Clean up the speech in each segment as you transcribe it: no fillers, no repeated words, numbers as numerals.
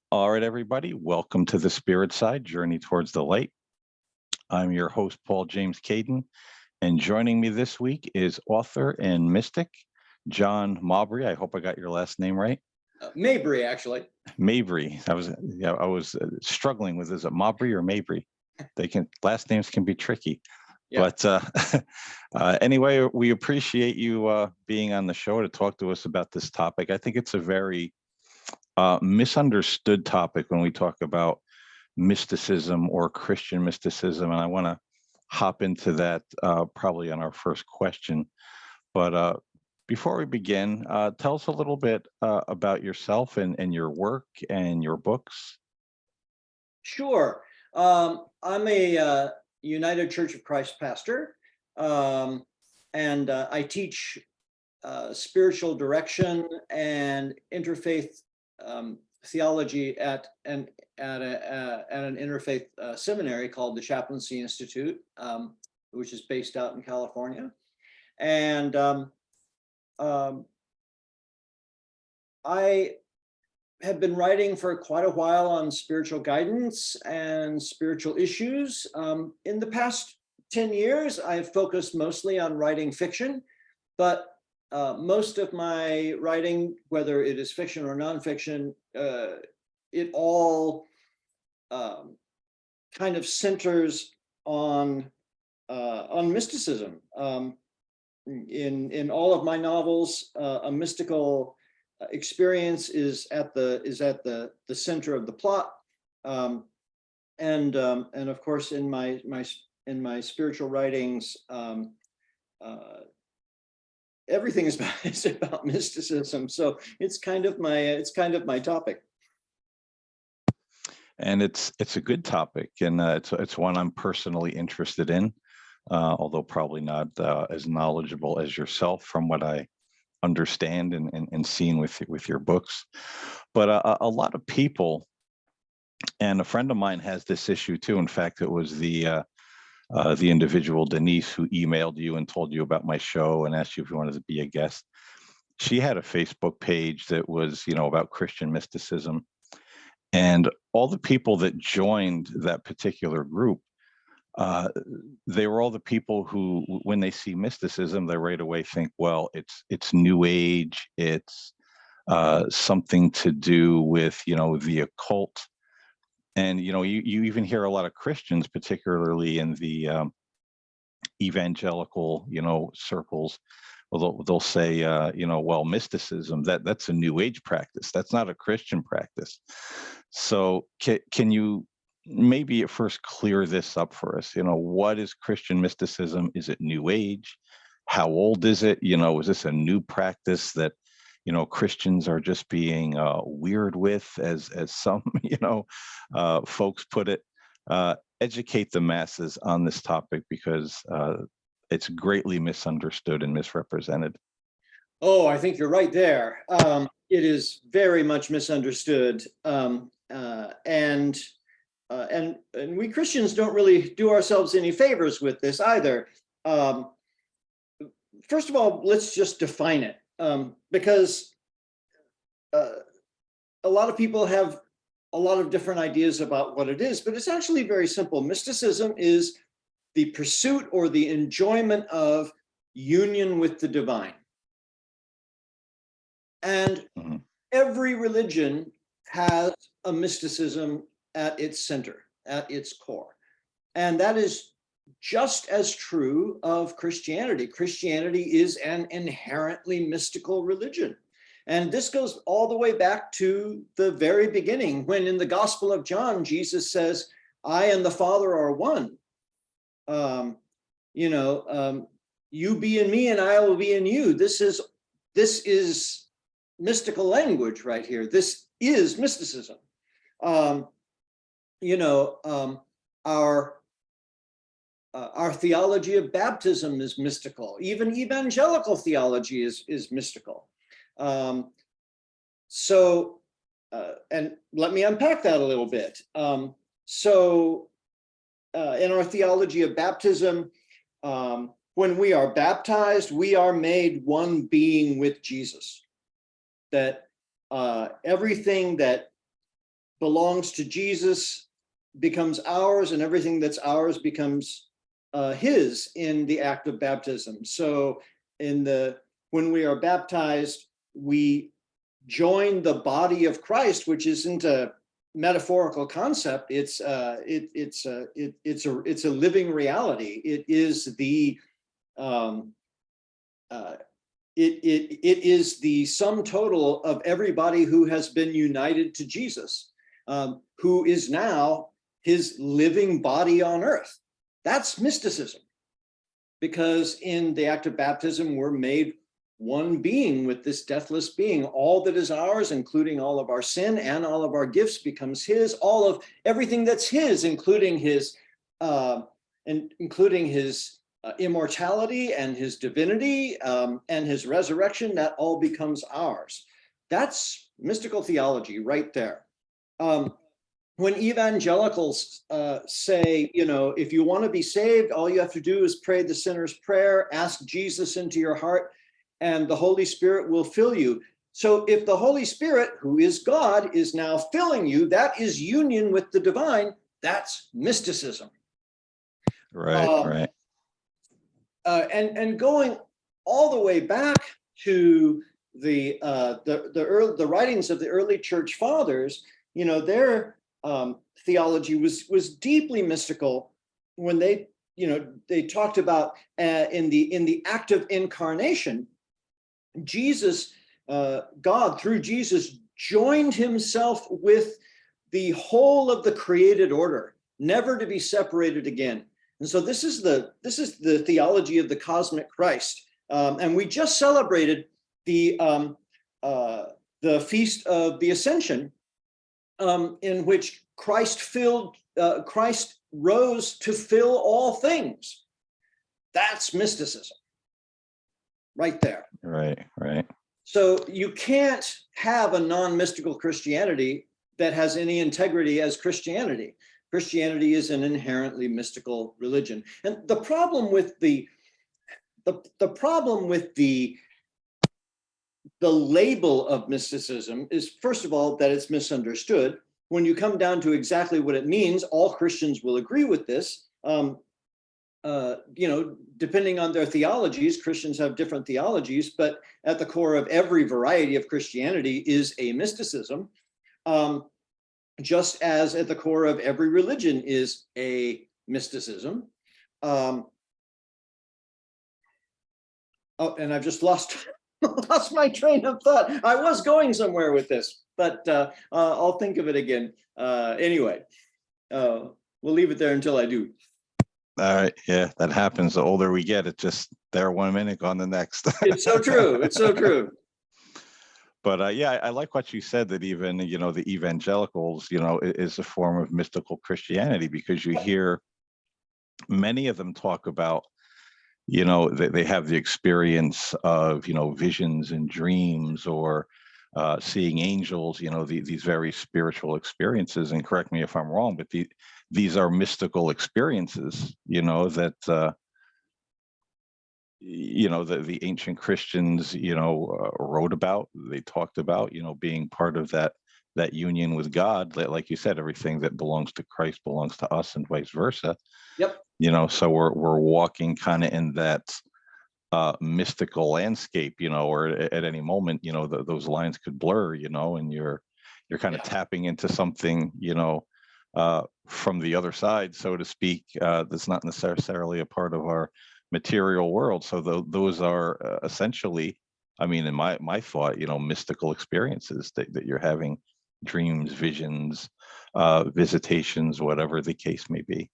All right, everybody, welcome to the Spirit Side Journey Towards the Light. I'm your host, Paul James Caden, and joining me this week is author and mystic John Mabry. I hope I got your last name right. Mabry, actually. Mabry. I was struggling with, is it Mabry or Mabry? Last names can be tricky. Yeah. But anyway, we appreciate you being on the show to talk to us about this topic. I think it's a very misunderstood topic when we talk about mysticism or Christian mysticism, and I want to hop into that probably on our first question. But before we begin, tell us a little bit about yourself and your work and your books. Sure. I'm a United Church of Christ pastor, and I teach spiritual direction and interfaith theology at an interfaith seminary called the Chaplaincy Institute, which is based out in California. And I have been writing for quite a while on spiritual guidance and spiritual issues. In the past 10 years, I've focused mostly on writing fiction, but most of my writing, whether it is fiction or nonfiction, it all kind of centers on mysticism. In all of my novels, a mystical experience is at the center of the plot, and of course in my spiritual writings, everything is about mysticism. So it's kind of my topic. And it's a good topic, and it's one I'm personally interested in, although probably not as knowledgeable as yourself from what I understand and seen with your books. But a lot of people, and a friend of mine has this issue too. In fact, it was the individual Denise who emailed you and told you about my show and asked you if you wanted to be a guest. She had a Facebook page that was, about Christian mysticism, and all the people that joined that particular group, they were all the people who, when they see mysticism, they right away think, well, it's New Age, it's something to do with, the occult. And, you even hear a lot of Christians, particularly in the evangelical, circles, they'll say, well, mysticism, that's a New Age practice. That's not a Christian practice. So can you maybe at first clear this up for us? What is Christian mysticism? Is it New Age? How old is it? Is this a new practice that, Christians are just being weird with, as some, folks put it? Educate the masses on this topic, because it's greatly misunderstood and misrepresented. Oh, I think you're right there. It is very much misunderstood, and we Christians don't really do ourselves any favors with this either. First of all, let's just define it, because a lot of people have a lot of different ideas about what it is, but it's actually very simple. Mysticism is the pursuit or the enjoyment of union with the divine. And every religion has a mysticism at its center, at its core. And that is just as true of Christianity. Christianity is an inherently mystical religion. And this goes all the way back to the very beginning, when in the Gospel of John, Jesus says, I and the Father are one. You be in me and I will be in you. This is mystical language right here. This is mysticism. Our theology of baptism is mystical. Even evangelical theology is mystical. And let me unpack that a little bit. In our theology of baptism, when we are baptized, we are made one being with Jesus. That everything that belongs to Jesus becomes ours, and everything that's ours becomes his in the act of baptism. So when we are baptized, we join the body of Christ, which isn't a metaphorical concept. It's a living reality. It is the it is the sum total of everybody who has been united to Jesus, who is now his living body on earth. That's mysticism, because in the act of baptism, we're made one being with this deathless being. All that is ours, including all of our sin and all of our gifts, becomes his. All of everything that's his, including his immortality and his divinity and his resurrection, that all becomes ours. That's mystical theology right there. When evangelicals say, if you want to be saved, all you have to do is pray the sinner's prayer, ask Jesus into your heart, and the Holy Spirit will fill you. So if the Holy Spirit, who is God, is now filling you, that is union with the divine. That's mysticism. Right. And going all the way back to the writings of the early church fathers, their theology was deeply mystical when they talked about in the act of incarnation, Jesus, God through Jesus joined himself with the whole of the created order, never to be separated again. And so this is the theology of the cosmic Christ. And we just celebrated the feast of the Ascension, in which Christ rose to fill all things. That's mysticism, right there. Right. So you can't have a non-mystical Christianity that has any integrity as Christianity. Christianity is an inherently mystical religion. And the problem with the label of mysticism is, first of all, that it's misunderstood. When you come down to exactly what it means, all Christians will agree with this. Depending on their theologies, Christians have different theologies, but at the core of every variety of Christianity is a mysticism, just as at the core of every religion is a mysticism. And I've just lost my train of thought. I was going somewhere with this, but I'll think of it again. Anyway, we'll leave it there until I do. All right. Yeah, that happens. The older we get, it's just there 1 minute, gone the next. It's so true. It's so true. But I like what you said, that even, the evangelicals, is a form of mystical Christianity, because you hear many of them talk about, they have the experience of, visions and dreams, or seeing angels, these very spiritual experiences. And correct me if I'm wrong, but these are mystical experiences, that the ancient Christians, wrote about. They talked about, being part of that union with God. Like you said, everything that belongs to Christ belongs to us, and vice versa. Yep. So we're walking kind of in that mystical landscape, or at any moment, those lines could blur, and you're kind of tapping into something, from the other side, so to speak, that's not necessarily a part of our material world. So those are essentially, in my thought, mystical experiences that you're having, dreams, visions, visitations, whatever the case may be.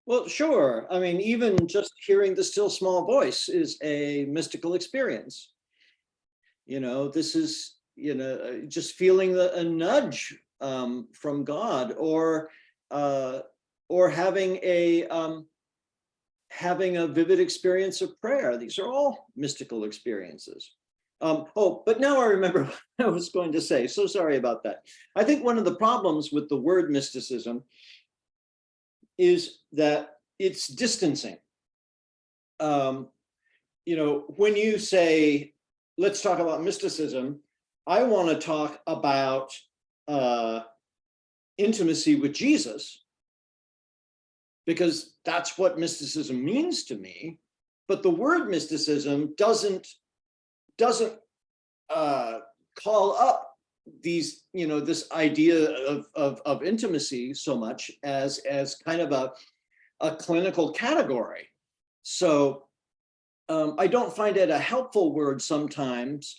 Well, sure. Even just hearing the still small voice is a mystical experience. This is, just feeling a nudge from God, or having a vivid experience of prayer. These are all mystical experiences. But now I remember what I was going to say. So sorry about that. I think one of the problems with the word mysticism is that it's distancing. When you say, let's talk about mysticism, I want to talk about intimacy with Jesus, because that's what mysticism means to me. But the word mysticism doesn't call up these, this idea of intimacy so much as kind of a clinical category. So I don't find it a helpful word sometimes,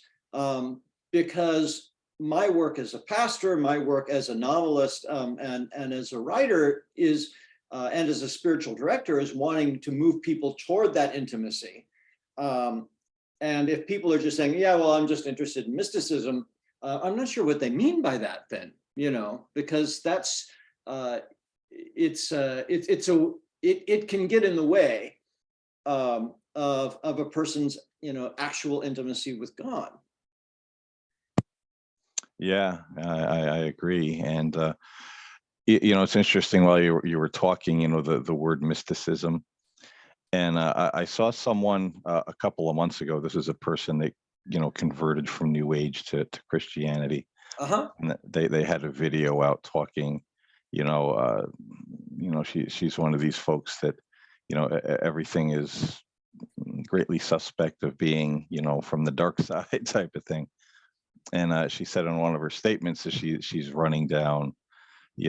because my work as a pastor, my work as a novelist, and as a writer is, and as a spiritual director, is wanting to move people toward that intimacy. And if people are just saying, yeah, well, I'm just interested in mysticism, I'm not sure what they mean by that then, because that's, it can get in the way of a person's, actual intimacy with God. Yeah, I agree. And, it's interesting while you were talking, the word mysticism. And I saw someone a couple of months ago. This is a person that, converted from New Age to Christianity. Uh-huh. And they had a video out talking, she's one of these folks that, everything is greatly suspect of being, from the dark side type of thing. And she said in one of her statements that she's running down,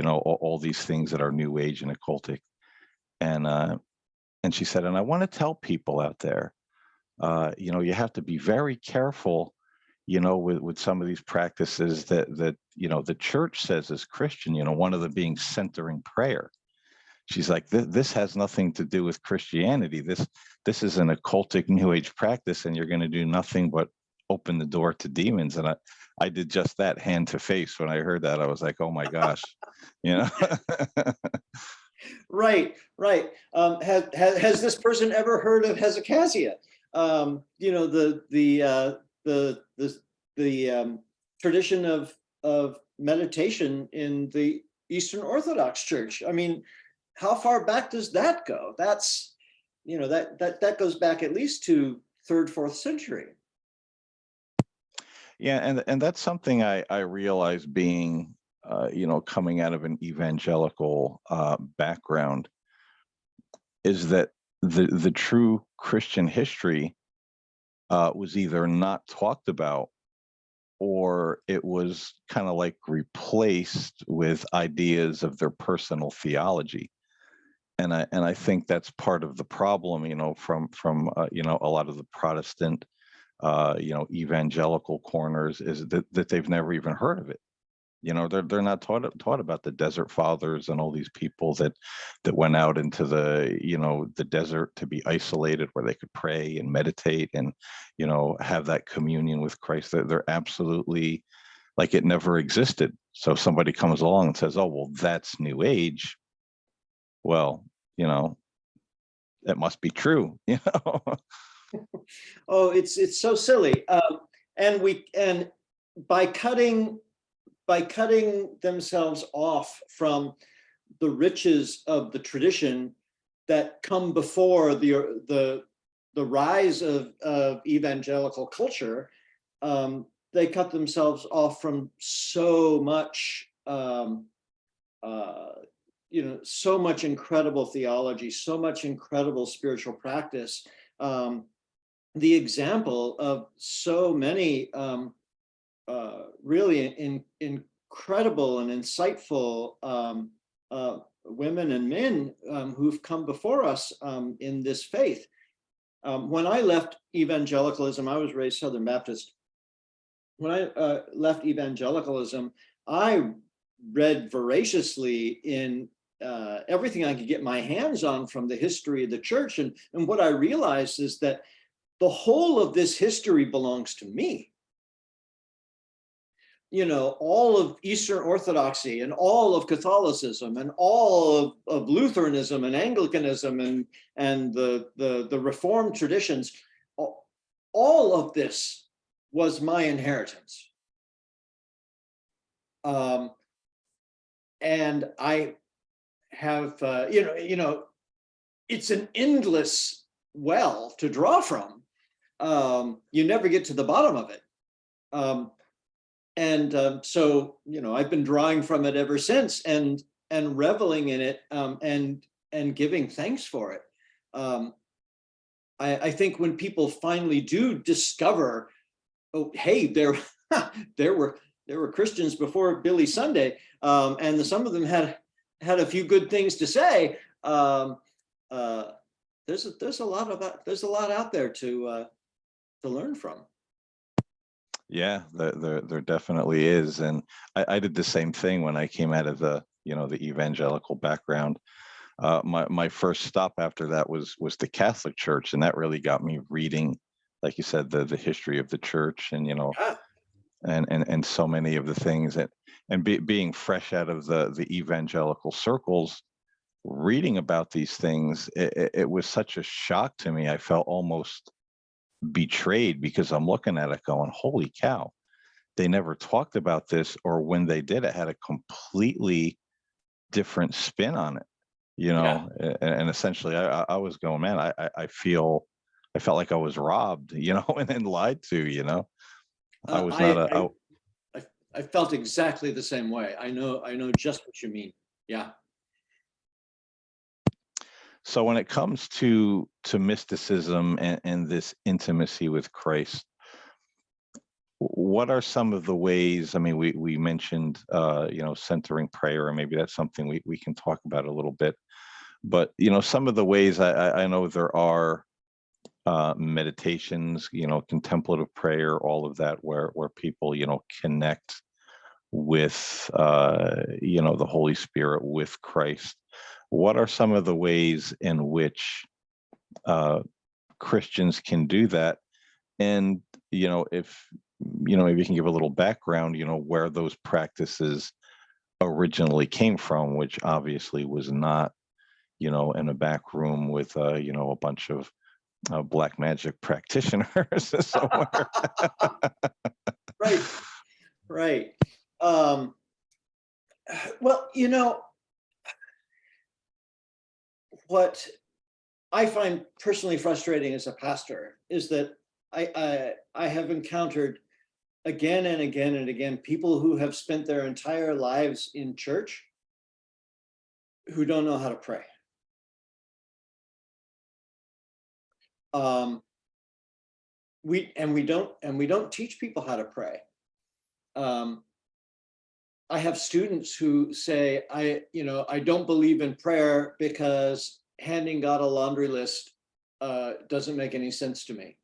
all these things that are New Age and occultic. And she said, and I want to tell people out there, you have to be very careful, with some of these practices that the church says is Christian, one of them being centering prayer. She's like, this has nothing to do with Christianity. This is an occultic New Age practice, and you're going to do nothing but open the door to demons. And I did just that hand to face when I heard that. I was like, oh my gosh, Right. Has this person ever heard of Hezekiah? The tradition of meditation in the Eastern Orthodox Church. I mean, how far back does that go? That's, that goes back at least to 3rd, 4th century. Yeah, and that's something I realize being, coming out of an evangelical background, is that the true Christian history was either not talked about, or it was kind of like replaced with ideas of their personal theology. And I think that's part of the problem, from a lot of the Protestant, evangelical corners, is that they've never even heard of it. They're not taught about the Desert Fathers and all these people that went out into the desert to be isolated, where they could pray and meditate and, have that communion with Christ. They're absolutely like it never existed. So if somebody comes along and says, oh, well, that's New Age. Well, that must be true, Oh, it's so silly. And by cutting themselves off from the riches of the tradition that come before the rise of evangelical culture, they cut themselves off from so much, so much incredible theology, so much incredible spiritual practice. The example of so many really incredible and insightful women and men who've come before us in this faith. When I left evangelicalism, I was raised Southern Baptist. When I left evangelicalism, I read voraciously in everything I could get my hands on from the history of the church. And what I realized is that the whole of this history belongs to me. All of Eastern Orthodoxy and all of Catholicism and all of Lutheranism and Anglicanism and the Reformed traditions, all of this was my inheritance. And I have, it's an endless well to draw from. You never get to the bottom of it. So, I've been drawing from it ever since, and reveling in it, and giving thanks for it. I think when people finally do discover, oh, hey, there there were Christians before Billy Sunday, and some of them had a few good things to say. There's a lot out there to learn from. Yeah, there definitely is. And I did the same thing when I came out of the evangelical background. My first stop after that was the Catholic Church, and that really got me reading, like you said, the history of the church, and and so many of the things that, and being fresh out of the evangelical circles, reading about these things, it was such a shock to me. I felt almost betrayed, because I'm looking at it going, holy cow, they never talked about this, or when they did, it had a completely different spin on it, Yeah. and essentially I was going, man, I felt like I was robbed, and then lied to. I was not a. I felt exactly the same way. I know just what you mean. Yeah. So when it comes to mysticism and this intimacy with Christ, what are some of the ways? I mean, we mentioned centering prayer, and maybe that's something we can talk about a little bit. But some of the ways, I know there are meditations, contemplative prayer, all of that, where people connect with the Holy Spirit, with Christ. What are some of the ways in which Christians can do that? And if maybe you can give a little background, where those practices originally came from, which obviously was not in a back room with a bunch of black magic practitioners somewhere. Right. Well, what I find personally frustrating as a pastor is that I have encountered again and again and again people who have spent their entire lives in church who don't know how to pray. We don't teach people how to pray. I have students who say, I don't believe in prayer because handing God a laundry list doesn't make any sense to me,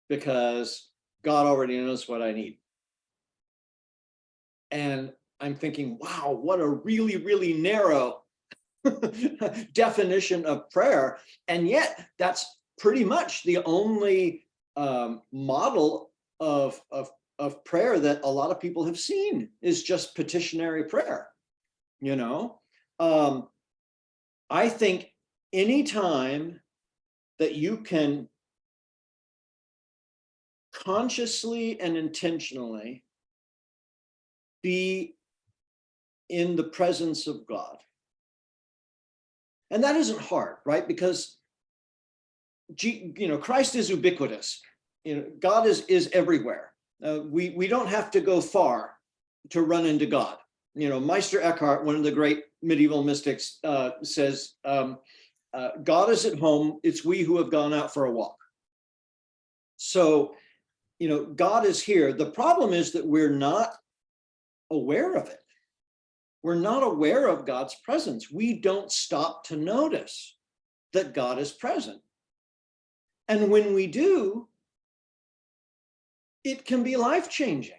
because God already knows what I need. And I'm thinking, wow, what a really, really narrow definition of prayer. And yet that's pretty much the only model of prayer that a lot of people have seen, is just petitionary prayer. I think anytime that you can consciously and intentionally be in the presence of God, and that isn't hard, right? Because Christ is ubiquitous. God is everywhere. We don't have to go far to run into God. Meister Eckhart, one of the great medieval mystics, says, God is at home, it's we who have gone out for a walk. So, God is here. The problem is that we're not aware of it. We're not aware of God's presence. We don't stop to notice that God is present. And when we do, it can be life-changing.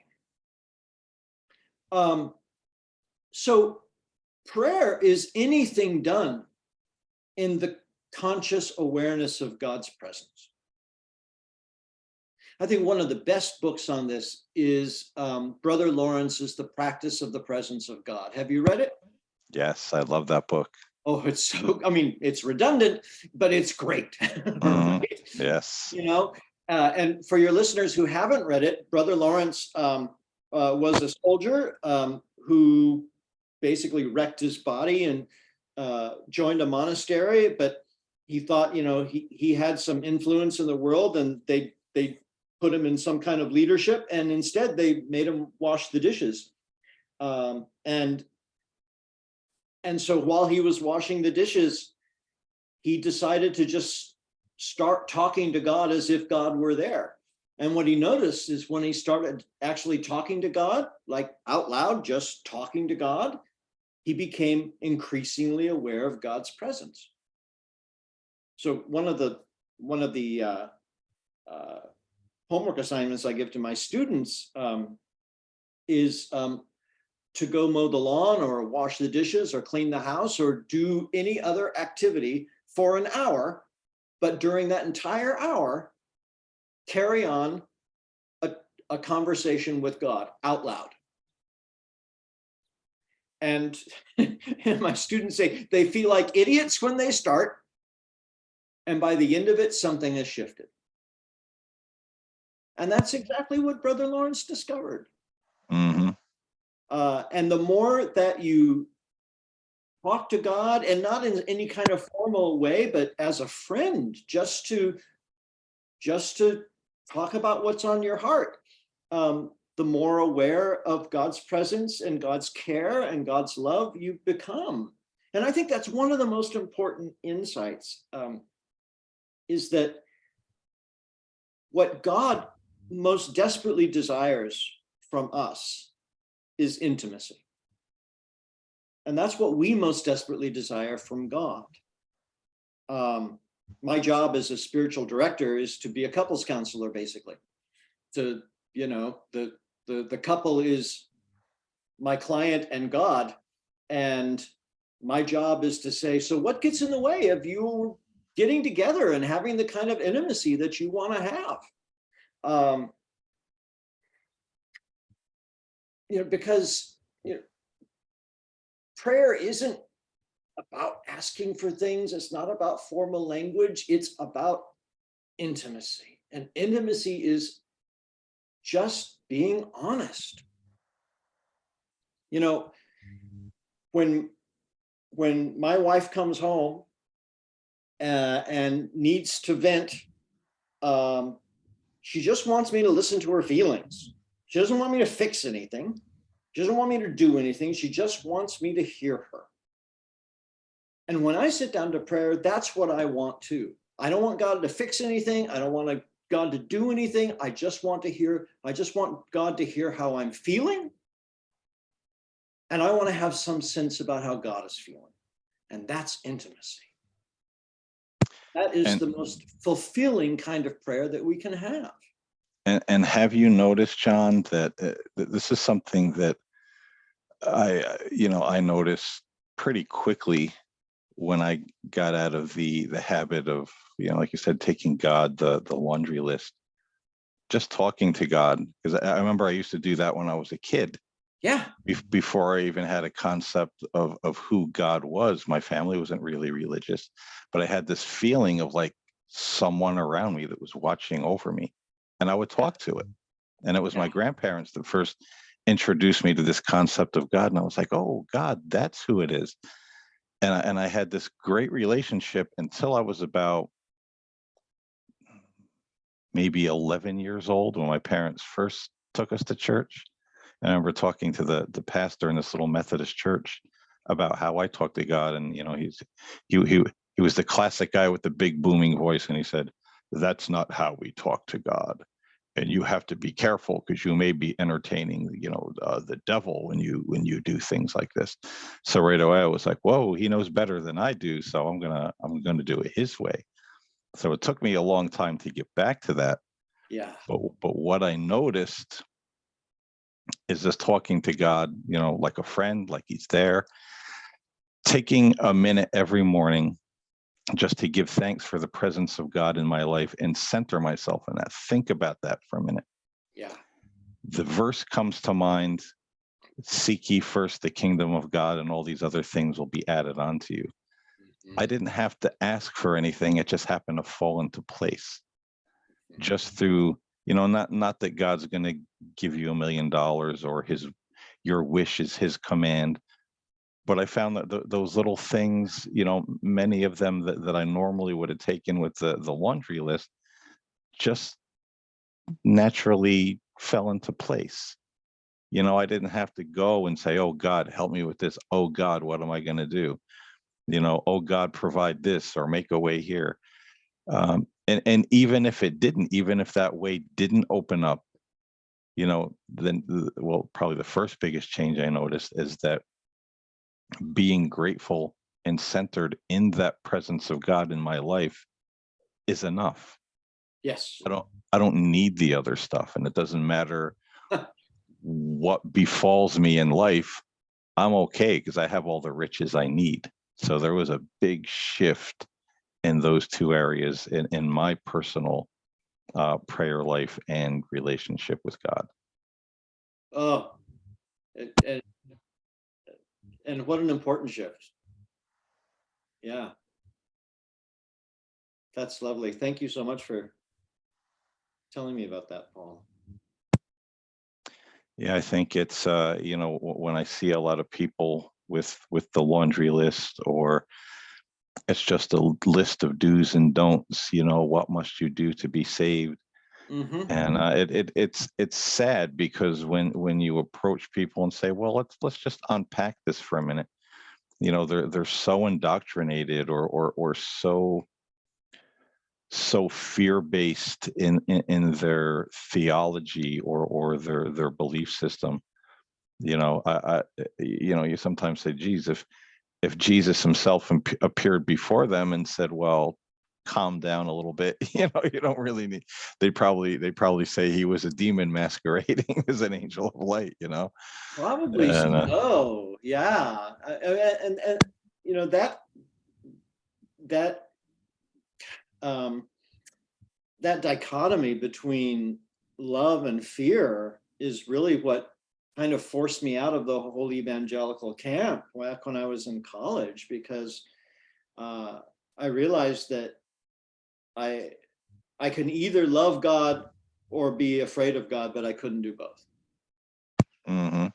So prayer is anything done in the conscious awareness of God's presence. I think one of the best books on this is Brother Lawrence's The Practice of the Presence of God. Have you read it? Yes, I love that book. Oh, it's redundant, but it's great. Right? Yes. And for your listeners who haven't read it, Brother Lawrence was a soldier who basically wrecked his body and joined a monastery, but he thought, he had some influence in the world, and they put him in some kind of leadership, and instead they made him wash the dishes. And so while he was washing the dishes, he decided to just start talking to God as if God were there. And what he noticed is when he started actually talking to God, like out loud, just talking to God, he became increasingly aware of God's presence. So one of the homework assignments I give to my students is to go mow the lawn or wash the dishes or clean the house or do any other activity for an hour, but during that entire hour, carry on a conversation with God out loud. And my students say they feel like idiots when they start, and by the end of it, something has shifted. And that's exactly what Brother Lawrence discovered. Mm-hmm. And the more that you talk to God, and not in any kind of formal way, but as a friend, just to talk about what's on your heart, the more aware of God's presence and God's care and God's love you become. And I think that's one of the most important insights, is that what God most desperately desires from us is intimacy. And that's what we most desperately desire from God. My job as a spiritual director is to be a couples counselor, basically. To, you know, the couple is my client and God. And my job is to say, so what gets in the way of you getting together and having the kind of intimacy that you want to have? Because prayer isn't about asking for things. It's not about formal language. It's about intimacy. And intimacy is just being honest. When my wife comes home and needs to vent, she just wants me to listen to her feelings. She doesn't want me to fix anything. She doesn't want me to do anything. She just wants me to hear her. And when I sit down to prayer, that's what I want too. I don't want God to fix anything. I don't want God to do anything. I just want God to hear how I'm feeling. And I want to have some sense about how God is feeling. And that's intimacy. That is the most fulfilling kind of prayer that we can have. And have you noticed, John, that this is something that I noticed pretty quickly when I got out of the habit of, like you said, taking God, the laundry list, just talking to God. Because I remember I used to do that when I was a kid. Yeah. Before I even had a concept of who God was. My family wasn't really religious, but I had this feeling of like someone around me that was watching over me, and I would talk to it. And it was my grandparents that first introduced me to this concept of God. And I was like, oh, God, that's who it is. And I had this great relationship until I was about maybe 11 years old when my parents first took us to church. And I remember talking to the pastor in this little Methodist church about how I talk to God. And, he was the classic guy with the big booming voice. And he said, that's not how we talk to God. And you have to be careful because you may be entertaining, the devil when you do things like this. So right away I was like, whoa, he knows better than I do. So I'm gonna do it his way. So it took me a long time to get back to that. Yeah. But what I noticed is just talking to God, like a friend, like he's there, taking a minute every morning just to give thanks for the presence of God in my life and center myself in that. Think about that for a minute. Yeah. The verse comes to mind, seek ye first the kingdom of God and all these other things will be added onto you. Mm-hmm. I didn't have to ask for anything. It just happened to fall into place just through, not that God's going to give you $1 million or your wish is his command. But I found that those little things, many of them that I normally would have taken with the laundry list, just naturally fell into place. I didn't have to go and say, oh God, help me with this. Oh God, what am I going to do? Oh God, provide this or make a way here. And even if it didn't, even if that way didn't open up, then, well, probably the first biggest change I noticed is that being grateful and centered in that presence of God in my life is enough. Yes. I don't need the other stuff, and it doesn't matter what befalls me in life. I'm okay because I have all the riches I need. So there was a big shift in those two areas in my personal prayer life and relationship with God. Oh, and, and what an important shift. Yeah, that's lovely. Thank you so much for telling me about that, Paul. Yeah, I think it's when I see a lot of people with the laundry list, or it's just a list of do's and don'ts. What must you do to be saved? Mm-hmm. And it's sad because when you approach people and say, well, let's just unpack this for a minute, they're so indoctrinated or so fear-based in their theology or their belief system. You sometimes say, geez, if Jesus himself appeared before them and said, well, calm down a little bit, you don't really need, they probably say he was a demon masquerading as an angel of light. Probably And so. Yeah, and that um, that dichotomy between love and fear is really what kind of forced me out of the whole evangelical camp back when I was in college, because I realized that I I can either love God or be afraid of God, but I couldn't do both. mm-hmm,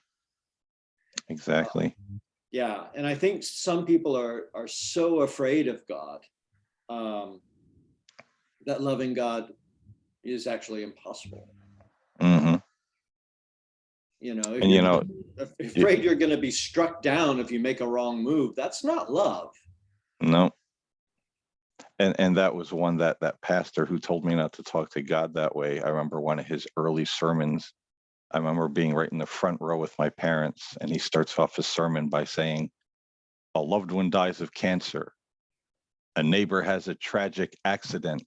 exactly. Yeah, and I think some people are so afraid of God um, that loving God is actually impossible. Mm-hmm. If And you're afraid you're going to be struck down if you make a wrong move, that's not love. no. And that was one that pastor who told me not to talk to God that way. I remember one of his early sermons. I remember being right in the front row with my parents, and he starts off his sermon by saying, a loved one dies of cancer, a neighbor has a tragic accident,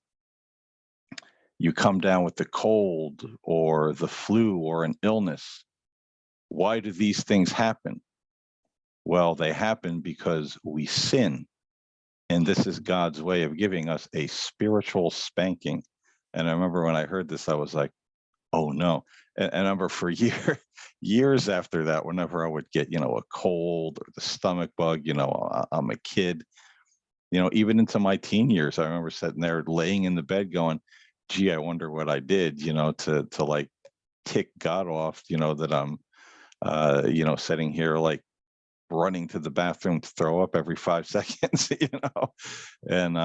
you come down with the cold or the flu or an illness. Why do these things happen? Well, they happen because we sin. And this is God's way of giving us a spiritual spanking. And I remember when I heard this, I was like, oh no. And I remember for years after that, whenever I would get, a cold or the stomach bug, I'm a kid, even into my teen years, I remember sitting there laying in the bed going, gee, I wonder what I did, to like tick God off, that I'm, sitting here like running to the bathroom to throw up every 5 seconds, and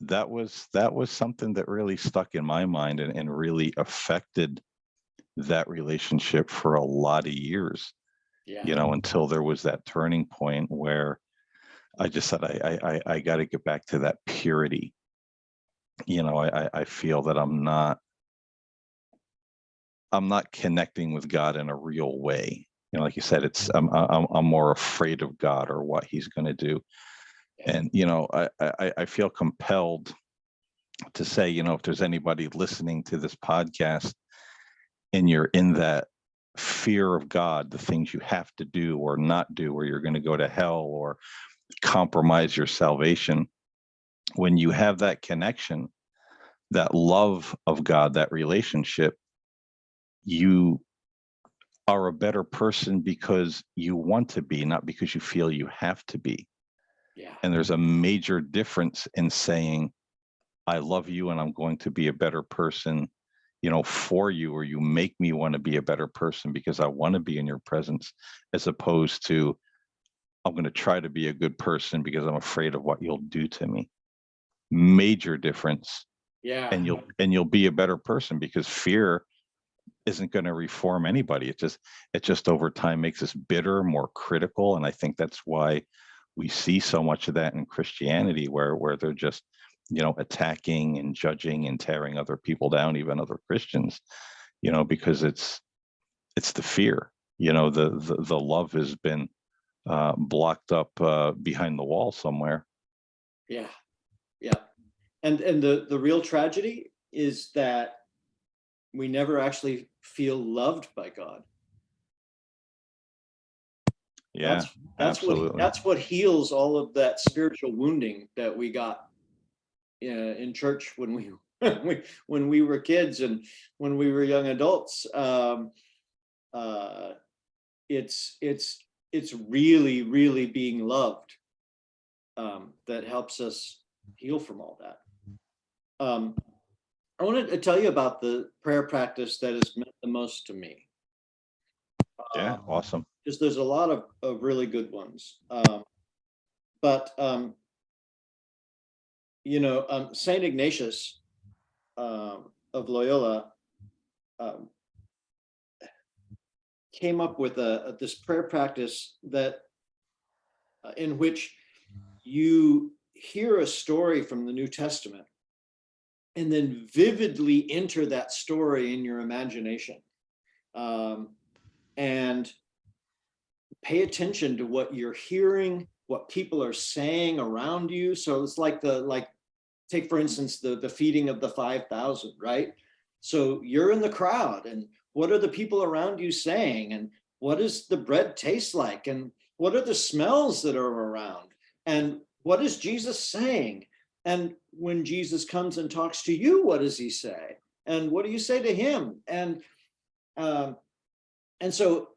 that was something that really stuck in my mind and really affected that relationship for a lot of years, Yeah. Until there was that turning point where I just said, I got to get back to that purity. I feel that I'm not connecting with God in a real way. Like you said, it's I'm more afraid of God or what He's going to do, and I feel compelled to say, if there's anybody listening to this podcast and you're in that fear of God, the things you have to do or not do, or you're going to go to hell or compromise your salvation, when you have that connection, that love of God, that relationship, you are a better person because you want to be, not because you feel you have to be. Yeah. And there's a major difference in saying, I love you and I'm going to be a better person, for you, or you make me want to be a better person because I want to be in your presence, as opposed to, I'm going to try to be a good person because I'm afraid of what you'll do to me. Major difference Yeah. and you'll be a better person, because fear isn't going to reform anybody. It just over time makes us bitter, more critical. And I think that's why we see so much of that in Christianity, where they're just, attacking and judging and tearing other people down, even other Christians, because it's the fear. The love has been blocked up behind the wall somewhere. Yeah. Yeah. And the real tragedy is that we never actually feel loved by God. Yeah, that's absolutely. what heals all of that spiritual wounding that we got in church when we when we were kids and when we were young adults. It's really being loved that helps us heal from all that. I wanted to tell you about the prayer practice that has meant the most to me. Yeah, awesome. Because there's a lot of really good ones. But Saint Ignatius of Loyola came up with this prayer practice that in which you hear a story from the New Testament and then vividly enter that story in your imagination, and pay attention to what you're hearing, what people are saying around you. So it's like take for instance the feeding of the 5,000, right? So you're in the crowd, and what are the people around you saying, and what does the bread taste like, and what are the smells that are around, and what is Jesus saying? And when Jesus comes and talks to you, what does he say? And what do you say to him? And so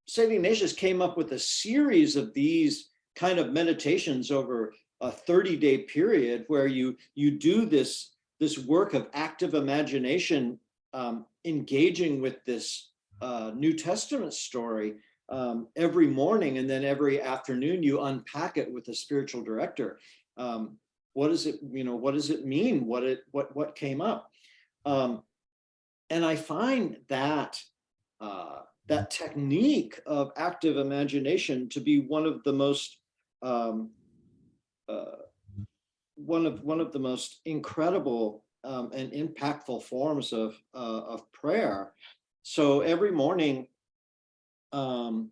St. Ignatius came up with a series of these kind of meditations over a 30-day period, where you do this work of active imagination, engaging with this New Testament story every morning, and then every afternoon you unpack it with a spiritual director. What does it mean? What came up? And I find that that technique of active imagination to be one of the most incredible and impactful forms of prayer. So every morning, in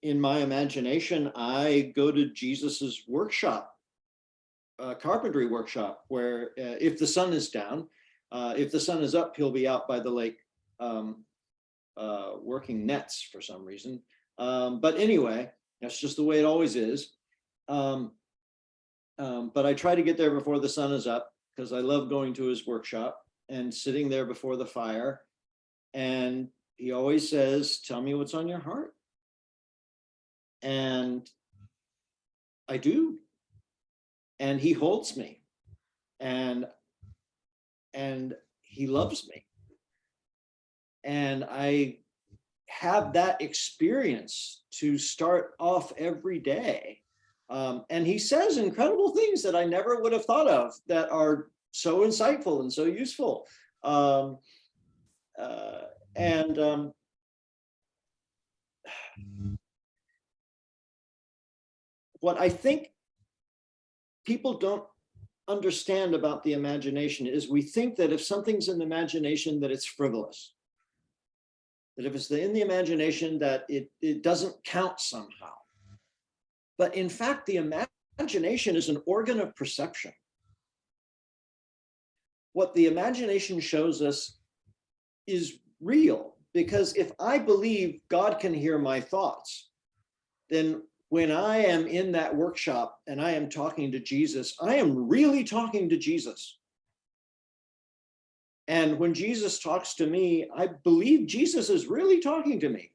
my imagination, I go to Jesus's workshop, carpentry workshop, where if the sun is down, if the sun is up, he'll be out by the lake working nets for some reason. But anyway, that's just the way it always is. But I try to get there before the sun is up, because I love going to his workshop and sitting there before the fire. And he always says, "Tell me what's on your heart." And I do. And he holds me, and he loves me. And I have that experience to start off every day. And he says incredible things that I never would have thought of, that are so insightful and so useful. What I think people don't understand about the imagination is we think that if something's in the imagination, that it's frivolous. That if it's in the imagination, that it doesn't count somehow. But in fact, the imagination is an organ of perception. What the imagination shows us is real, because if I believe God can hear my thoughts, then when I am in that workshop and I am talking to Jesus, I am really talking to Jesus. And when Jesus talks to me, I believe Jesus is really talking to me.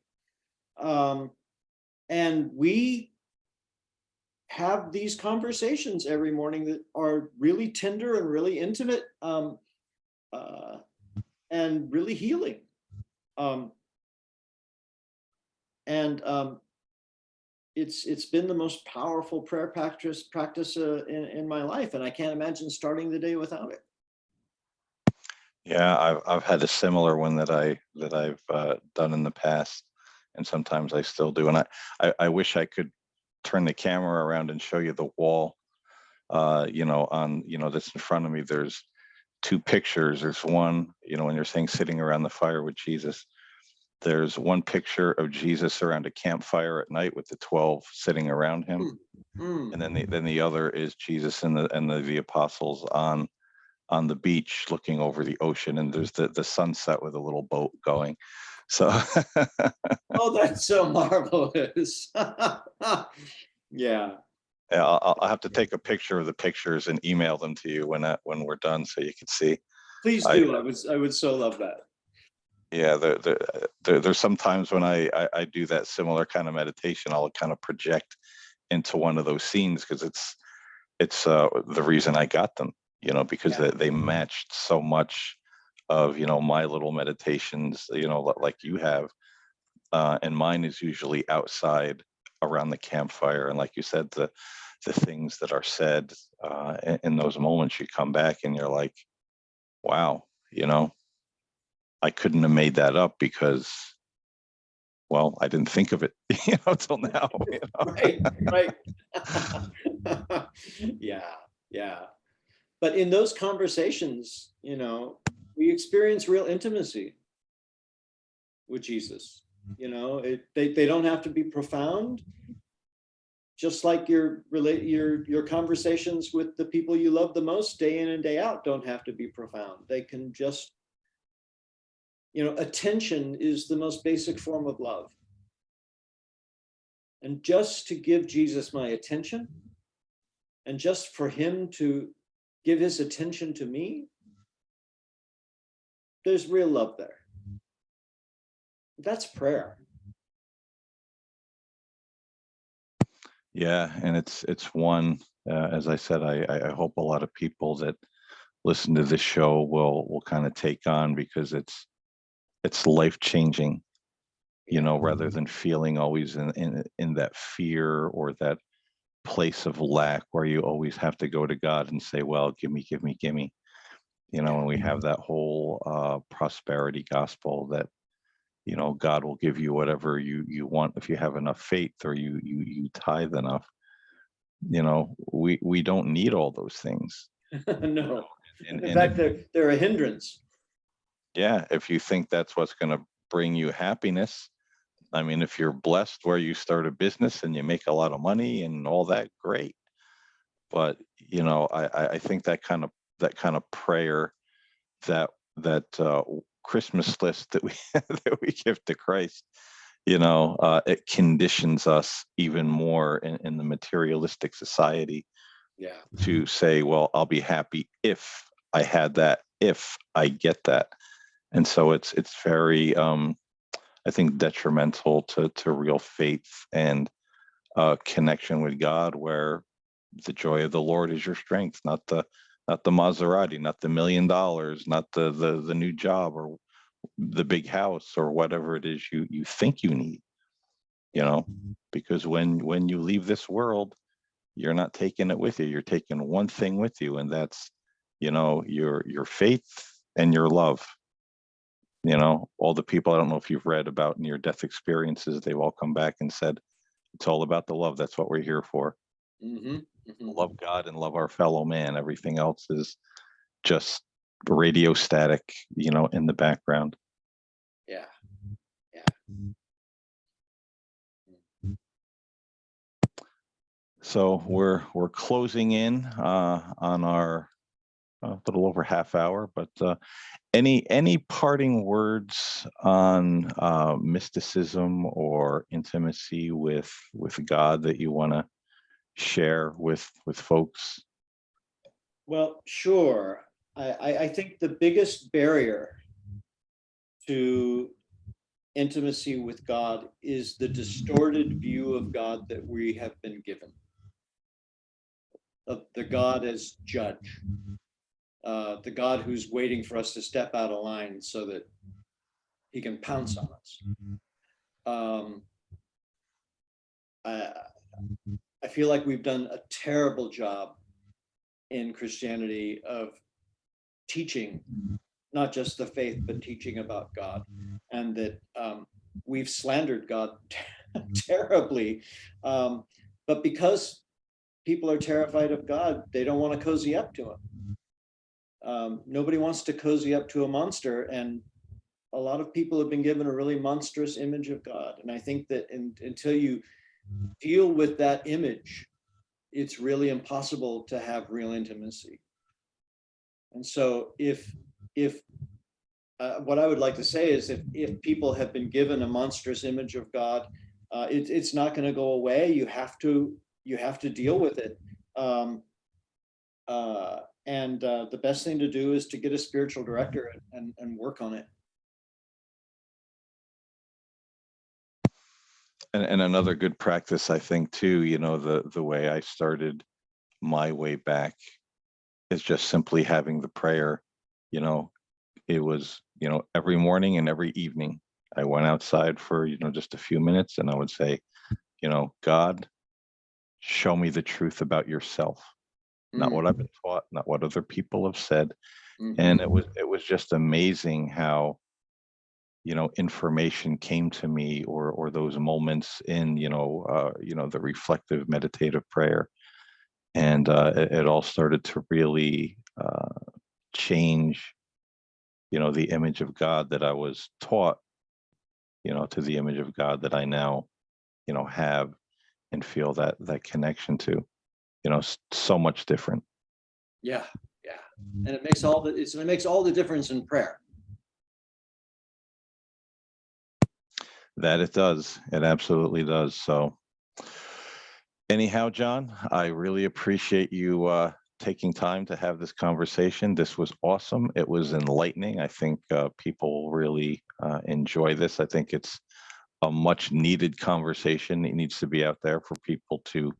And we have these conversations every morning that are really tender and really intimate, and really healing. It's been the most powerful prayer practice in my life, and I can't imagine starting the day without it. Yeah, I've had a similar one that I've done in the past, and sometimes I still do. And I wish I could turn the camera around and show you the wall. On that's in front of me. There's two pictures. There's one, when you're saying sitting around the fire with Jesus. There's one picture of Jesus around a campfire at night with the 12 sitting around him, Mm, mm. and then the other is Jesus and the apostles on the beach looking over the ocean, and there's the sunset with a little boat going. So Oh, that's so marvelous. Yeah. yeah, I'll have to take a picture of the pictures and email them to you when we're done, so you can see. Please I do. I would so love that. Yeah, there's sometimes when I do that similar kind of meditation, I'll kind of project into one of those scenes, because it's the reason I got them, because Yeah. they matched so much of my little meditations, like you have. And mine is usually outside around the campfire. And like you said, the things that are said in those moments, you come back and you're like, wow, I couldn't have made that up, because, well, I didn't think of it, till now. Right, right. Yeah, yeah. But in those conversations, we experience real intimacy with Jesus. They don't have to be profound, just like your conversations with the people you love the most day in and day out don't have to be profound. They can just, attention is the most basic form of love. And just to give Jesus my attention, and just for him to give his attention to me, there's real love there. That's prayer. Yeah, and it's one, as I said, I hope a lot of people that listen to this show will kind of take on, because it's life changing, Yeah. rather than feeling always in that fear or that place of lack where you always have to go to God and say, well, give me, give me, give me. Yeah. And we have that whole prosperity gospel that, God will give you whatever you want if you have enough faith, or you tithe enough. We don't need all those things. No. And In and if fact, they're a hindrance. yeah, if you think that's what's going to bring you happiness, I mean, if you're blessed where you start a business and you make a lot of money and all that, great. But I think that kind of prayer, that Christmas list that we that we give to Christ, it conditions us even more in the materialistic society Yeah. to say, well, I'll be happy if I had that, if I get that. And so it's very, I think, detrimental to real faith and connection with God, where the joy of the Lord is your strength, not the Maserati, not the $1 million, not the new job or the big house or whatever it is you think you need. You Yeah. know, because when you leave this world, you're not taking it with you. You're taking one thing with you, and that's your faith and your love. All the people, I don't know if you've read about near death experiences, they've all come back and said it's all about the love. That's what we're here for. Mm-hmm. Mm-hmm. Love God and love our fellow man. Everything else is just radio static, in the background. Yeah. Yeah. So we're closing in on our a little over half hour, but any parting words on mysticism or intimacy with God that you want to share with folks? Well, sure. I think the biggest barrier to intimacy with God is the distorted view of God that we have been given, of the God as judge, the God who's waiting for us to step out of line so that he can pounce on us. Um, I, I feel like we've done a terrible job in Christianity of teaching not just the faith, but teaching about God, and that we've slandered God terribly. But because people are terrified of God, they don't want to cozy up to him. Nobody wants to cozy up to a monster, and a lot of people have been given a really monstrous image of God. And I think that until you deal with that image, it's really impossible to have real intimacy. And so if what I would like to say is if people have been given a monstrous image of God, it's not going to go away. You have to deal with it. The best thing to do is to get a spiritual director and work on it. And another good practice, I think, too, the way I started my way back is just simply having the prayer. It was, every morning and every evening I went outside for, just a few minutes, and I would say, God, show me the truth about yourself, not what I've been taught, not what other people have said. And it was just amazing how, information came to me, or those moments in, the reflective meditative prayer. And it all started to really change, the image of God that I was taught, to the image of God that I now, have and feel that connection to, so much different. Yeah. And it makes all the difference in prayer. That it does. It absolutely does. So anyhow, John, I really appreciate you taking time to have this conversation. This was awesome. It was enlightening. I think people really enjoy this. I think it's a much needed conversation. It needs to be out there for people to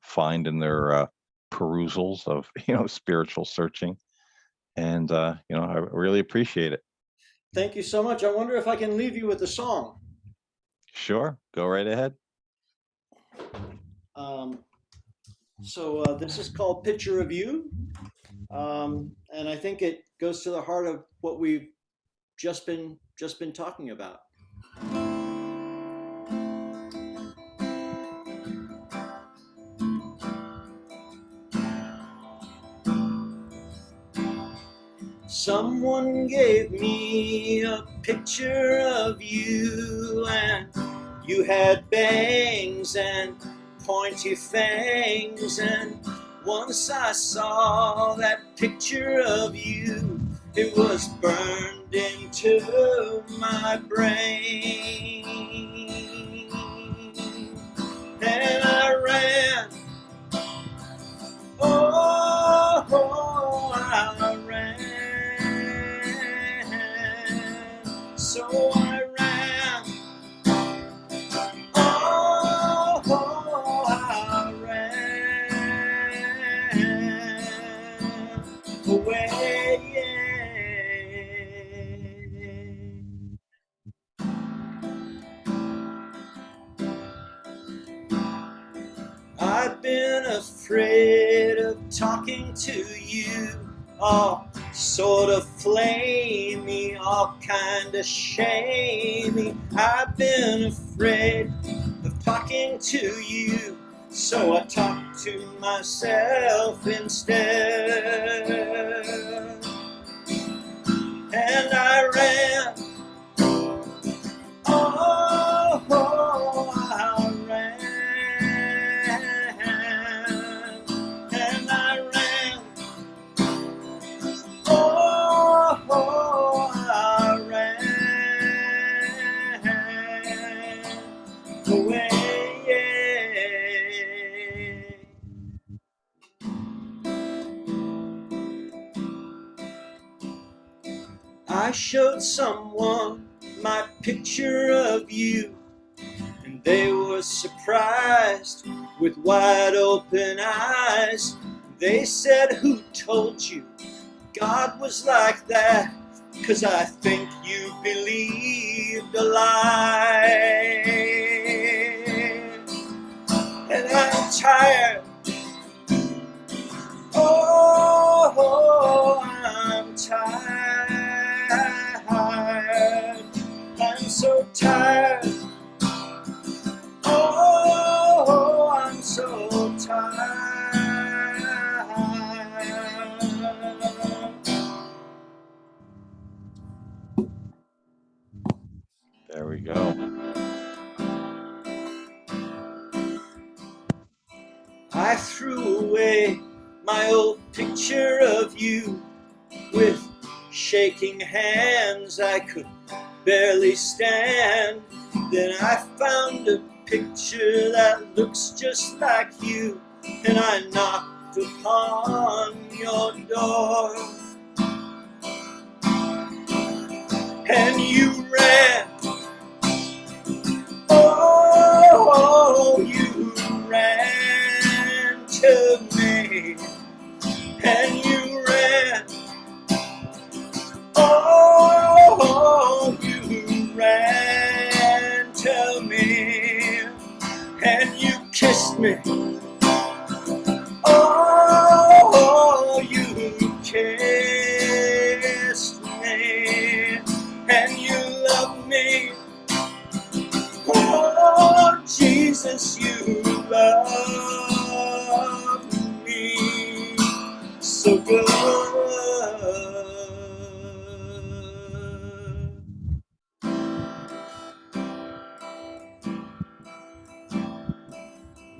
find in their perusals of, spiritual searching. And, I really appreciate it. Thank you so much. I wonder if I can leave you with a song. Sure. Go right ahead. This is called Picture of You. And I think it goes to the heart of what we've just been talking about. Someone gave me a picture of you, and you had bangs and pointy fangs, and once I saw that picture of you, it was burned into my brain, and I ran, I ran, so I ran, I ran away. I've been afraid of talking to you, all sort of flamey, all kind of shamey. I've been afraid of talking to you, so I talk to myself instead. And I ran, I ran, and I ran, I ran away. I showed someone my picture of you, and they were surprised with wide open eyes. They said, "Who told you God was like that? 'Cause I think you believed a lie." And I'm tired, I'm tired, go. I threw away my old picture of you. With shaking hands I could barely stand. Then I found a picture that looks just like you, and I knocked upon your door. And you ran, oh, you ran to me. And you ran, oh, you ran to me. And you kissed me, oh, you kissed me. And you loved me, oh, Jesus, you loved me so good.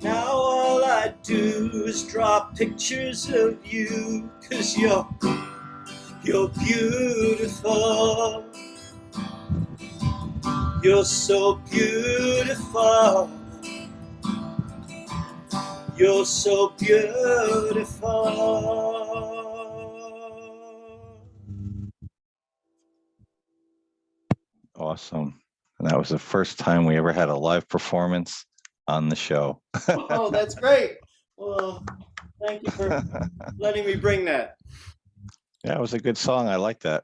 Now all I do is draw pictures of you, 'cause you're beautiful. You're so beautiful. You're so beautiful. Awesome. And that was the first time we ever had a live performance on the show. Oh, that's great. Well, thank you for letting me bring that. Yeah, it was a good song. I like that.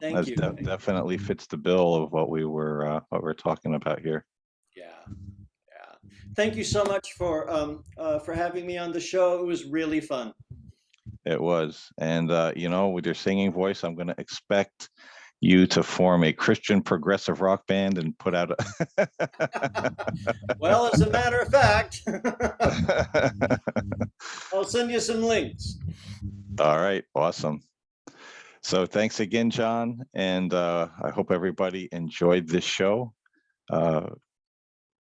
Thank you. Definitely fits the bill of what we're talking about here. Yeah, yeah. Thank you so much for having me on the show. It was really fun. It was, and with your singing voice, I'm going to expect you to form a Christian progressive rock band and put out a. Well, as a matter of fact, I'll send you some links. All right, awesome. So thanks again, John, and I hope everybody enjoyed this show.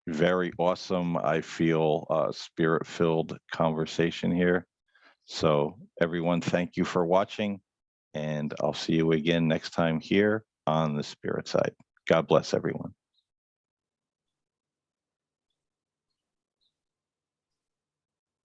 Very awesome, I feel, spirit-filled conversation here. So everyone, thank you for watching, and I'll see you again next time here on the Spirit Side. God bless everyone.